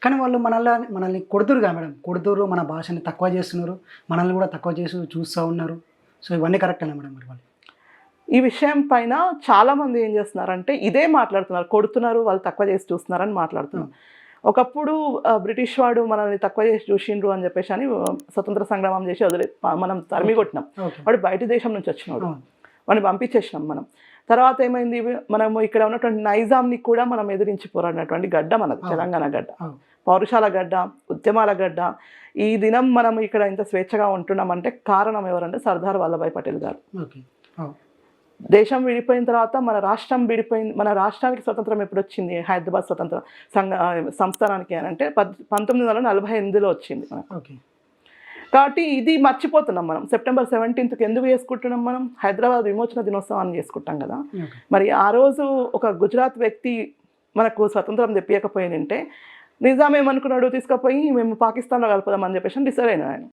కానీ వాళ్ళు మనల్ని కొడుతురుగా మేడం. కొడుతుర్రు, మన భాషని తక్కువ చేస్తున్నారు. మనల్ని కూడా తక్కువ చేసి చూస్తా ఉన్నారు. సో ఇవన్నీ కరెక్టేనా మేడం మరి వాళ్ళు? ఈ విషయం పైన చాలామంది ఏం చేస్తున్నారంటే ఇదే మాట్లాడుతున్నారు. కొడుతున్నారు, వాళ్ళు తక్కువ చేసి చూస్తున్నారని మాట్లాడుతున్నారు. ఒకప్పుడు బ్రిటిష్ వాడు మనల్ని తక్కువ చేసి చూసిండ్రు అని చెప్పేసి అని స్వతంత్ర సంగ్రామం చేసి మనం తరిమి కొట్టినాం. ఓకే. వాడు బయట దేశం నుంచి వచ్చినాడు, అవును. వాడిని పంపించేసినాం మనం. తర్వాత ఏమైంది, మనము ఇక్కడ ఉన్నటువంటి నైజాంని కూడా మనం ఎదిరించి పోరాడినటువంటి గడ్డ మనది తెలంగాణ గడ్డ, అవును. పౌరుషాల గడ్డ, ఉద్యమాల గడ్డ. ఈ దినం మనం ఇక్కడ ఇంత స్వేచ్ఛగా ఉంటున్నామంటే కారణం ఎవరంటే సర్దార్ వల్లభాయ్ పటేల్ గారు. ఓకే. అవును. దేశం విడిపోయిన తర్వాత మన రాష్ట్రం విడిపోయింది. మన రాష్ట్రానికి స్వతంత్రం ఎప్పుడు వచ్చింది, హైదరాబాద్ స్వతంత్ర సంస్థానానికి అని అంటే 1948లో వచ్చింది మనకు. ఓకే. కాబట్టి ఇది మర్చిపోతున్నాం మనం. సెప్టెంబర్ 17కి ఎందుకు చేసుకుంటున్నాం మనం? హైదరాబాద్ విమోచన దినోత్సవాన్ని చేసుకుంటాం కదా. ఓకే. మరి ఆ రోజు ఒక గుజరాత్ వ్యక్తి మనకు స్వతంత్రం తెప్పియకపోయినంటే నిజాం ఏమనుకున్నాడు, తీసుకుపోయి మేము పాకిస్తాన్లో కలుపుదామని చెప్పేసి డిసైడ్ అయినా ఆయన.